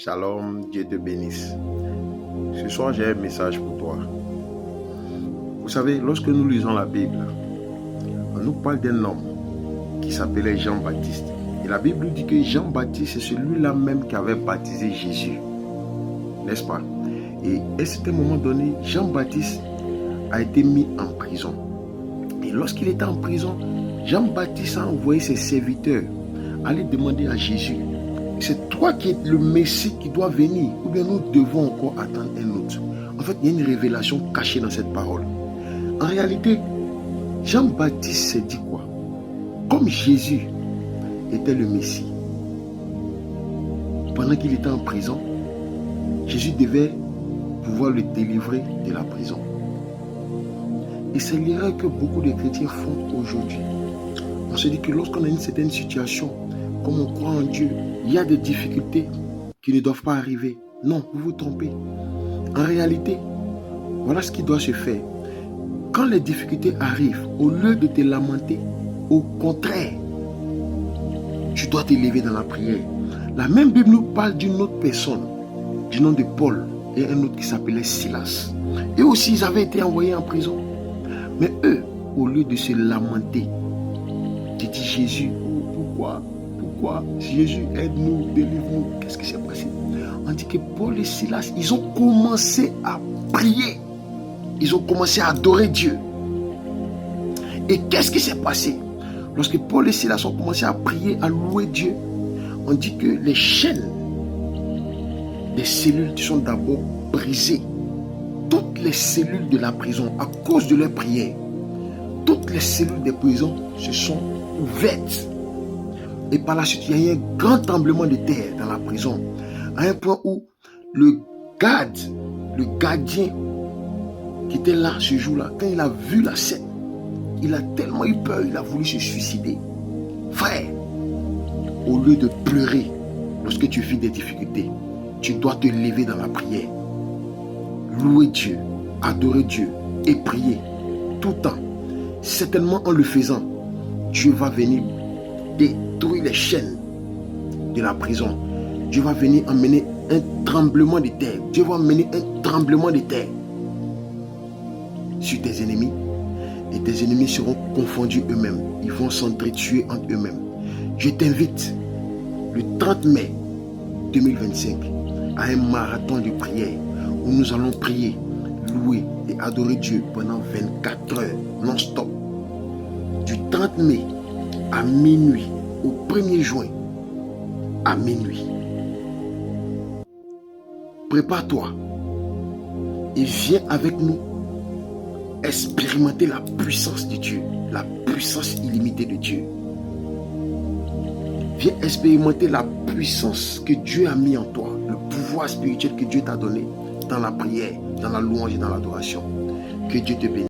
Shalom, Dieu te bénisse. Ce soir, j'ai un message pour toi. Vous savez, lorsque nous lisons la Bible, on nous parle d'un homme qui s'appelait Jean-Baptiste. Et la Bible dit que Jean-Baptiste, c'est celui-là même qui avait baptisé Jésus. N'est-ce pas? Et à un moment donné, Jean-Baptiste a été mis en prison. Et lorsqu'il était en prison, Jean-Baptiste a envoyé ses serviteurs aller demander à Jésus: c'est toi qui es le Messie qui doit venir, ou bien nous devons encore attendre un autre? En fait, il y a une révélation cachée dans cette parole. En réalité, Jean-Baptiste s'est dit quoi? Comme Jésus était le Messie, pendant qu'il était en prison, Jésus devait pouvoir le délivrer de la prison. Et c'est l'erreur que beaucoup de chrétiens font aujourd'hui. On se dit que lorsqu'on a une certaine situation, comme on croit en Dieu, il y a des difficultés qui ne doivent pas arriver. Non, vous vous trompez. En réalité, voilà ce qui doit se faire. Quand les difficultés arrivent, au lieu de te lamenter, au contraire, tu dois t'élever dans la prière. La même Bible nous parle d'une autre personne, du nom de Paul, et un autre qui s'appelait Silas. Eux aussi, ils avaient été envoyés en prison. Mais eux, au lieu de se lamenter, tu dis: Jésus, pourquoi Jésus, aide-nous, délivre-nous. Qu'est-ce qui s'est passé? On dit que Paul et Silas, ils ont commencé à prier. Ils ont commencé à adorer Dieu. Et qu'est-ce qui s'est passé? Lorsque Paul et Silas ont commencé à prier, à louer Dieu, on dit que les chaînes des cellules sont d'abord brisées. Toutes les cellules de la prison, à cause de leur prière, toutes les cellules des prisons se sont ouvertes. Et par la suite, il y a eu un grand tremblement de terre dans la prison, à un point où le gardien qui était là ce jour-là, quand il a vu la scène, il a tellement eu peur, il a voulu se suicider. Frère, au lieu de pleurer lorsque tu vis des difficultés, tu dois te lever dans la prière, louer Dieu, adorer Dieu et prier tout le temps. Certainement en le faisant, Dieu va venir détruire les chaînes de la prison. Dieu va venir emmener un tremblement de terre. Dieu va emmener un tremblement de terre sur tes ennemis. Et tes ennemis seront confondus eux-mêmes. Ils vont s'entretuer entre eux-mêmes. Je t'invite le 30 mai 2025 à un marathon de prière où nous allons prier, louer et adorer Dieu pendant 24 heures non-stop. Du 30 mai à minuit au 1er juin à minuit. Prépare-toi et viens avec nous expérimenter la puissance de Dieu, la puissance illimitée de Dieu. Viens expérimenter la puissance que Dieu a mis en toi, le pouvoir spirituel que Dieu t'a donné dans la prière, dans la louange et dans l'adoration. Que Dieu te bénisse.